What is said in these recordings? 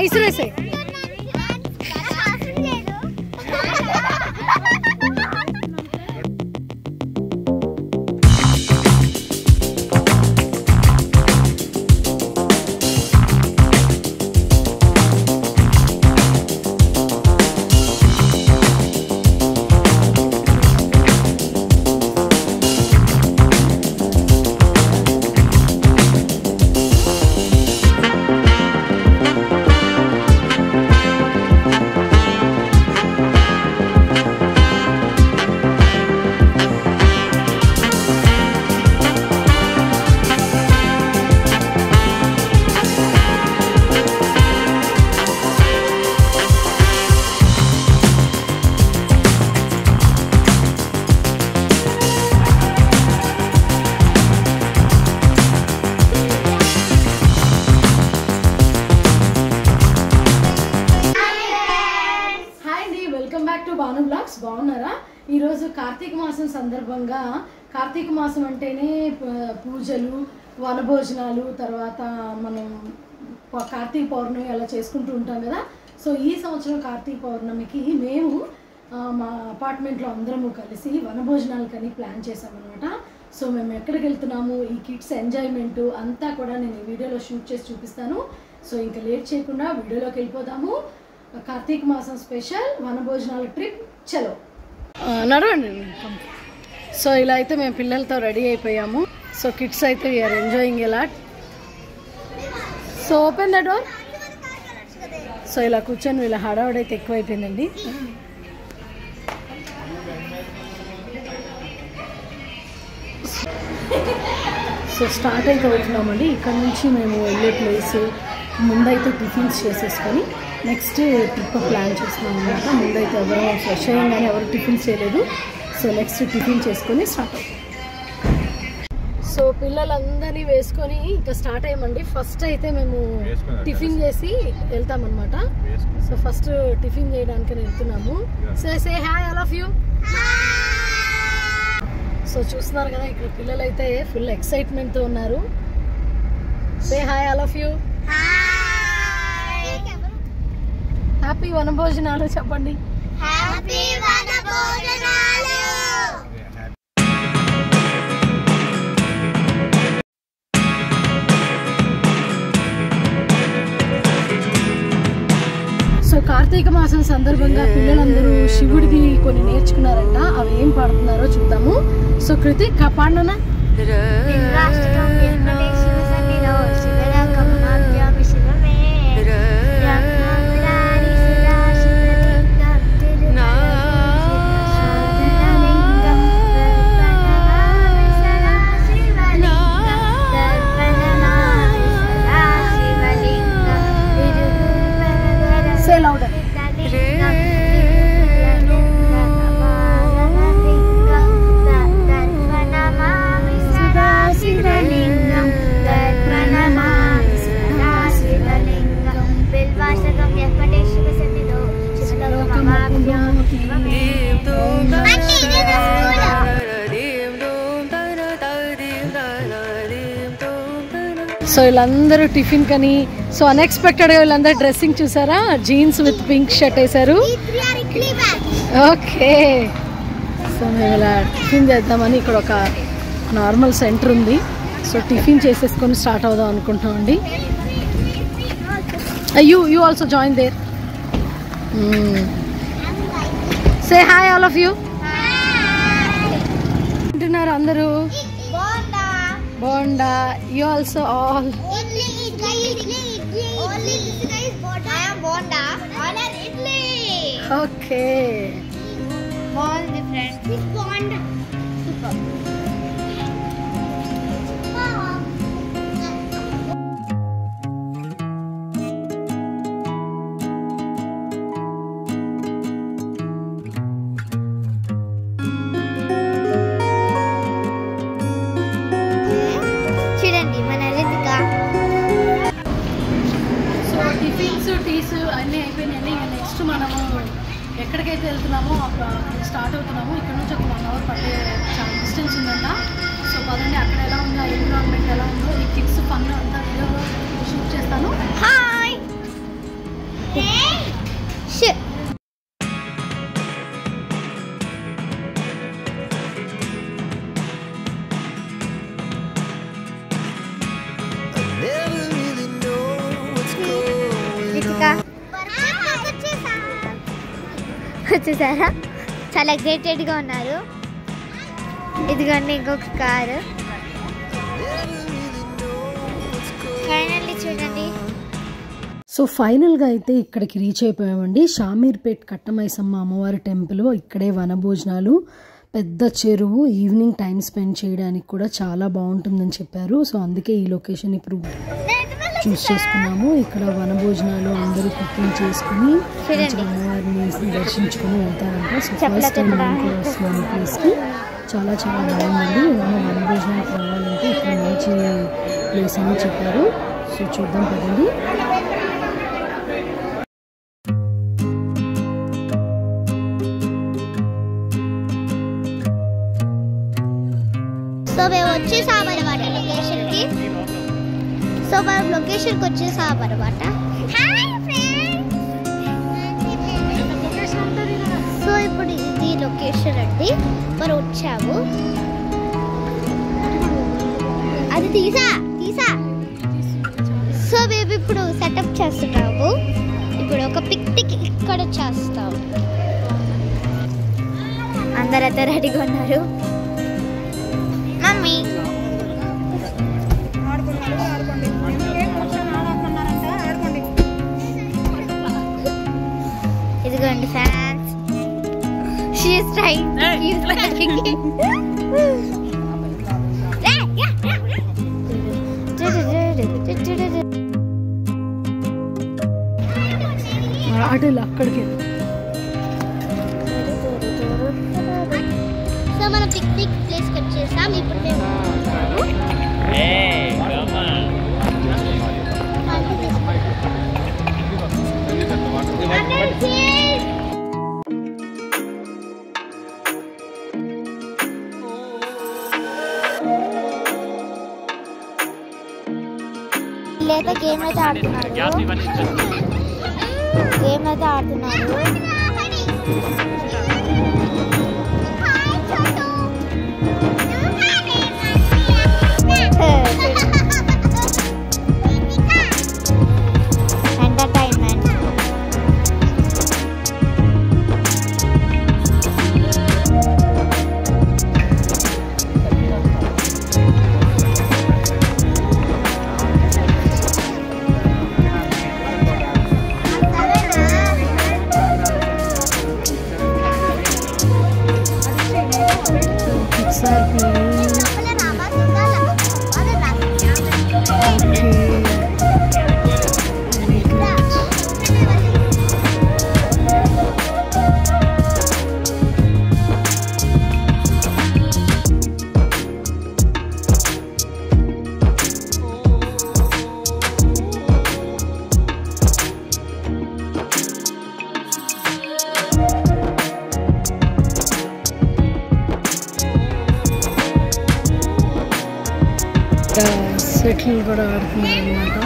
ఇసురేసే బాగున్నారా? ఈరోజు కార్తీక మాసం సందర్భంగా, కార్తీక మాసం అంటేనే పూజలు, వనభోజనాలు, తర్వాత మనం కార్తీక పౌర్ణమి అలా చేసుకుంటూ ఉంటాం కదా. సో ఈ సంవత్సరం కార్తీక పౌర్ణమికి మేము మా అపార్ట్మెంట్లో అందరము కలిసి వనభోజనాలకని ప్లాన్ చేసామన్నమాట. సో మేము ఎక్కడికి వెళ్తున్నాము, ఈ కిడ్స్ ఎంజాయ్మెంట్ అంతా కూడా నేను ఈ వీడియోలో షూట్ చేసి చూపిస్తాను. సో ఇంకా లేట్ చేయకుండా వీడియోలోకి వెళ్ళిపోదాము. కార్తీక మాసం స్పెషల్ వనభోజనాల ట్రిప్ చలో నడవండి. సో ఇలా అయితే మేము పిల్లలతో రెడీ అయిపోయాము. సో కిడ్స్ అయితే వీఆర్ ఎంజాయింగ్ ఎలా. So open the door. So ఇలా కూర్చొని వీళ్ళ హడావుడైతే ఎక్కువైపోయిందండి. సో స్టార్ట్ అయితే అవుతున్నామండి. ఇక్కడ నుంచి మేము వెళ్ళే ప్లేస్ ముందైతే టిఫిన్స్ చేసేసుకొని నెక్స్ట్ ట్రిప్ ప్లాన్ చేస్తున్నాం అనమాట. ముందైతే ఎవరు ఫ్రెష్ అయ్యంగానే ఎవరు టిఫిన్స్ చేయలేదు. సో నెక్స్ట్ టిఫిన్ చేసుకొని స్టార్ట్ అవుతాం. సో పిల్లలందరినీ వేసుకొని ఇంకా స్టార్ట్ అయ్యామండి. ఫస్ట్ అయితే మేము టిఫిన్ చేసి వెళ్తామన్నమాట. సో ఫస్ట్ టిఫిన్ చేయడానికి వెళ్తున్నాము. Say hi all of you. So చూస్తున్నారు కదా ఇక్కడ పిల్లలు అయితే ఫుల్ ఎక్సైట్మెంట్తో ఉన్నారు. Say hi all of you. Happy వనభోజనాలు చెప్పండి. హ్యాపీ వనభోజనాలు. సో కార్తీక మాసం సందర్భంగా పిల్లలందరూ శివుడిది కొన్ని నేర్చుకున్నారంట. అవి ఏం పాడుతున్నారో చూద్దాము. సో కృతిక్ పాడనా? సో వీళ్ళందరూ టిఫిన్ కని సో అన్ఎక్స్పెక్టెడ్గా వీళ్ళందరూ డ్రెస్సింగ్ చూసారా? జీన్స్ విత్ పింక్ షర్ట్ వేసారు. ఓకే సో మేము ఇలా టిఫిన్ చేద్దామని ఇక్కడ ఒక నార్మల్ సెంటర్ ఉంది. సో టిఫిన్ చేసేసుకొని స్టార్ట్ అవుదాం అనుకుంటున్నామండి. You also join there. Say hi all of you. అంటున్నారు అందరూ. Bonda. You also all. Idli. Only this guy is Bonda. I am Bonda. All are Idli. Okay. All different. This Bonda. Super. అన్నీ అయిపోయినాయండి. ఇంకా next మనము ఎక్కడికైతే వెళ్తున్నామో start అవుతున్నాము. ఇక్కడ నుంచి ఒక 1 అవర్ పట్టే చాలా డిస్టెన్స్ ఉందంట. సో పదండి అక్కడ ఎలా ఉందో, ఎన్విరాన్మెంట్ ఎలా ఉందో, ఈ కిడ్స్ ఫన్ అంతా వీడియోలో షూట్ చేస్తాను. హాయ్ చూసారా చాలా ఎక్సైటెడ్గా ఉన్నారు. ఇదిగోండి ఇంకొక కారు. ఫైనల్లీ చూడండి. సో ఫైనల్గా అయితే ఇక్కడికి రీచ్ అయిపోయామండి. షామీర్పేట్ కట్టమైసమ్మ అమ్మవారి టెంపుల్. ఇక్కడే వనభోజనాలు, పెద్ద చెరువు, ఈవినింగ్ టైం స్పెండ్ చేయడానికి కూడా చాలా బాగుంటుందని చెప్పారు. సో అందుకే ఈ లొకేషన్ ఇప్పుడు చూస్ చేసుకున్నాము. ఇక్కడ వనభోజనాలు అందరూ కుకింగ్ చేసుకుని అమ్మవారిని దర్శించుకుని వెళ్తారంట. సో ఫస్ట్ టైం నేను కూడా వస్తున్నాను ప్లేస్కి. చాలా చాలా బాగుందండి. ఏమైనా వనభోజనాలకు రావాలంటే ఇక్కడ మంచి ప్లేస్ అని చెప్పారు. సో చూద్దాం కదండి. సో మేము వచ్చేసామన్నమాట లొకేషన్కి. సో మనం లొకేషన్కి వచ్చేసామన్నమాట. సో ఇప్పుడు ఇది లొకేషన్ అండి, మనం వచ్చాము. అది తీసా. సో మేము ఇప్పుడు సెటప్ చేస్తున్నాము. ఇప్పుడు ఒక పిక్నిక్ ఇక్కడ చేస్తాం. అందరైతే రెడీగా ఉన్నారు. మమ్మీ ఇదిగోండి fans. She is trying to use my king. అక్కడికి సో మనం పిక్నిక్ ప్లేస్కి వచ్చేసాం. ఇప్పుడు మేము లేదా గేమ్ అయితే ఆడుతున్నారు. ఎంటర్టైన్మెంట్. సెటిల్ కూడా ఆడుతున్నారు అన్నమాట.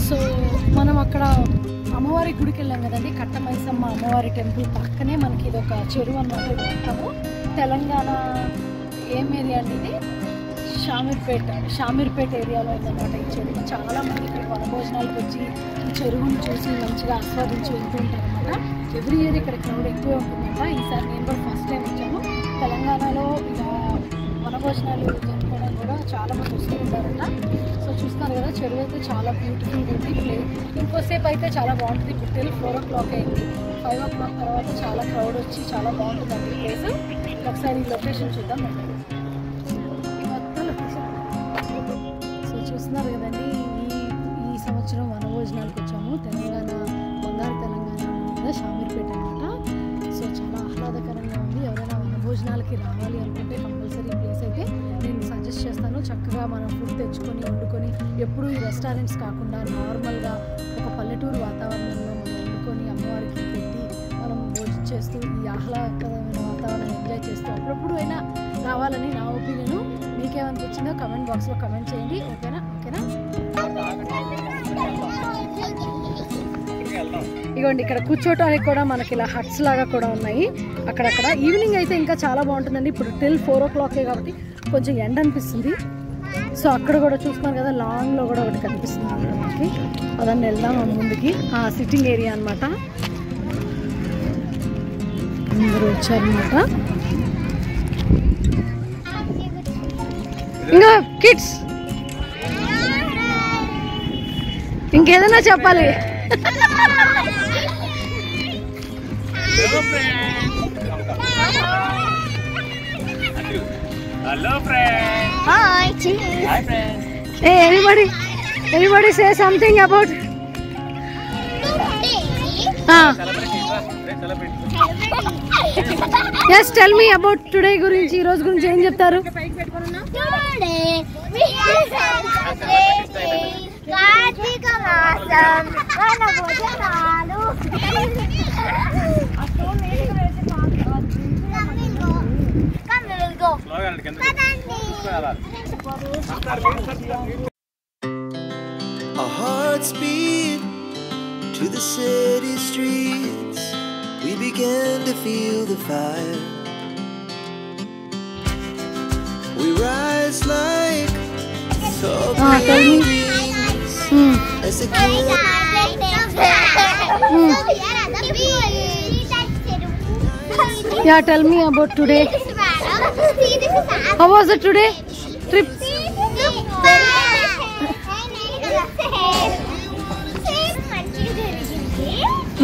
సో మనం అక్కడ అమ్మవారి గుడికి వెళ్ళాం కదండి. కట్టమైసమ్మ అమ్మవారి టెంపుల్ పక్కనే మనకి ఇది ఒక చెరువు అన్నమాట. వెళ్తాము. తెలంగాణ ఏం ఏరియా అండి ఇది? షామీర్పేట ఏరియాలో ఉందన్నమాట ఈ చెరువు. చాలామంది ఇక్కడ వనభోజనాలకు వచ్చి ఈ చెరువును చూసి మంచిగా ఆస్వాదించి వెళ్తూ ఉంటారన్నమాట. ఎవ్రీ ఇయర్ ఇక్కడ క్రౌడ్ ఎక్కువే ఉంటుందంట. ఈసారి నేను కూడా ఫస్ట్ టైం వచ్చాను. తెలంగాణలో ఇలా వనభోజనాలు జరుపుకోవడం కూడా చాలామంది వస్తూ ఉంటారంట. సో చూస్తున్నారు కదా, చెరువు అయితే చాలా బ్యూటిఫుల్గా ఉంది. ఇంకోసేపు అయితే చాలా బాగుంటుంది. ఇప్పుడు 4 o'clock అయింది. 5 o'clock తర్వాత చాలా క్రౌడ్ వచ్చి చాలా బాగుంటుందండి ఈ ప్లేస్. ఒకసారి ఈ లొకేషన్ చూద్దాం. మొత్తం లొకేషన్ సో చూస్తున్నారు కదండి. ఈ సంవత్సరం వనభోజనాలకు వచ్చాము. బంగారు తెలంగాణ మీద షామీర్పేట అనమాట. సో చాలా ఆహ్లాదకరంగా ఉంది. ఎవరైనా వనభోజనాలకి రావాలి అనుకుంటే కంపల్సరీ ప్లేస్ అయితే నేను సజెస్ట్ చేస్తాను. చక్కగా మనం ఫుడ్ తెచ్చుకొని వండుకొని, ఎప్పుడు ఈ రెస్టారెంట్స్ కాకుండా నార్మల్గా ఒక పల్లెటూరు వాతావరణంలో మనం వండుకొని అమ్మవారికి పెట్టి మనం భోజనం చేస్తూ ఈ ఆహ్లాదకరమైన వాతావరణం ఎంజాయ్ చేస్తూ అప్పుడప్పుడు అయినా రావాలని నా ఒపీనియన్. మీకేమనిపించిందో కమెంట్ బాక్స్లో కమెంట్ చేయండి. ఓకేనా? ఇగోండి ఇక్కడ కూర్చోటానికి కూడా మనకి ఇలా హట్స్ లాగా కూడా ఉన్నాయి అక్కడక్కడ. ఈవినింగ్ అయితే ఇంకా చాలా బాగుంటుందండి. ఇప్పుడు టిల్ 4 o'clock కాబట్టి కొంచెం ఎండ అనిపిస్తుంది. సో అక్కడ కూడా చూస్తున్నారు కదా, లాంగ్లో కూడా ఒకటి కనిపిస్తుంది మనకి. అదని వెళ్దాం ముందుకి. సిట్టింగ్ ఏరియా అనమాట. అందరూ వచ్చారనమాట. ఇంకా కిడ్స్ ఇంకేదైనా చెప్పాలి? Hello friends. Hi. Hi friends. Hey, anybody say something about? Yes, tell me about today గురించి. ఈ రోజు గురించి ఏం చెప్తారు? కార్తీక మాసం వనభోజనాలు. Our hearts beat to the city streets. We began to feel the fire. We rise like tall buildings as the king. Yeah, tell me about today. How was it today? Trip?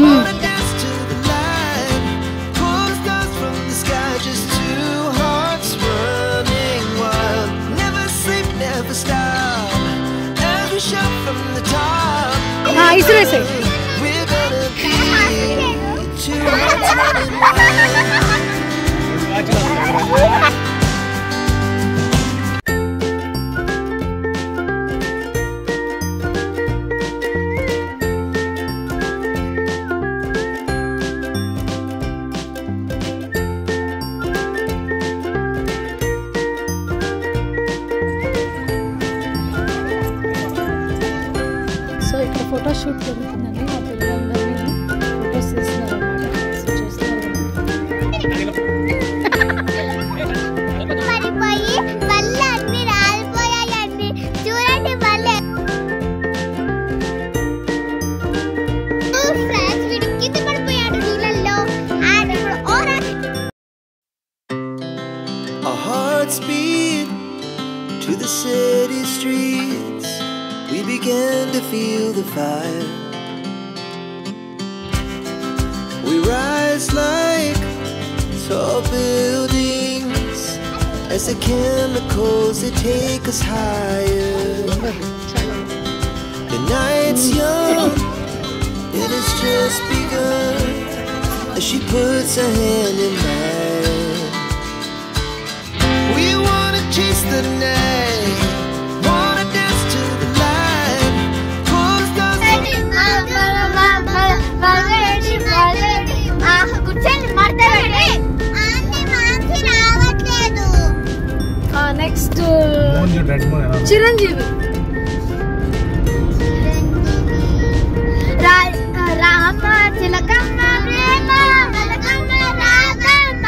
Wanna dance to the light, pull stars from the sky, just two hearts running wild. Never sleep, never stop, every shot from the top. Isure say. We're gonna be two hearts running wild. Photoshoot జరుగుతుందండి. మా పిల్లలందరినీ photos తీస్తున్నారు అన్నమాట. పడిపోయి మళ్ళీ అన్ని రాలిపోయాయండి. చూడండి మళ్ళీ ఫ్రెండ్స్ వీడు కింద పడిపోయాడు నీళ్ళల్లో. Our hearts beat to the city streets. We began to feel the fire. We rise like tall buildings as the chemicals they take us higher. The night's young and it's just begun as she puts her hand in mine. We wanna chase the night, wanna dance to the light, pull stars from కూర్చొని మాట్లాడండి. రావట్లేదు. Next Chiranjeevi. Rama చిలకమ్మ ప్రేమ మలకమ్మ రాగమ్మ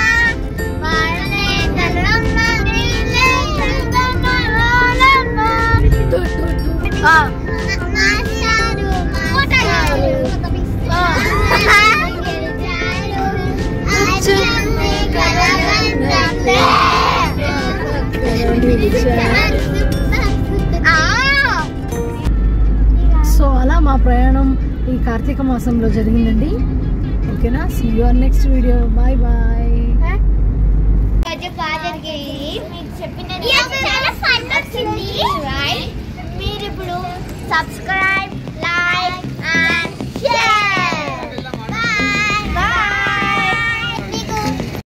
వాడలే తల్లమ్మ నీలే తల్లమ్మ రోలమ్మ మాస్టారు మాస్టారు అచ్చమ్మే కలగంటే so అలా మా ప్రయాణం ఈ కార్తీక మాసంలో జరిగిందండి. ఓకేనా? See you on next video. Bye bye. మీకు చెప్పిన చాలా ఫన్ వచ్చింది. మీరు ఇప్పుడు సబ్స్క్రైబ్, లైక్ అండ్ షేర్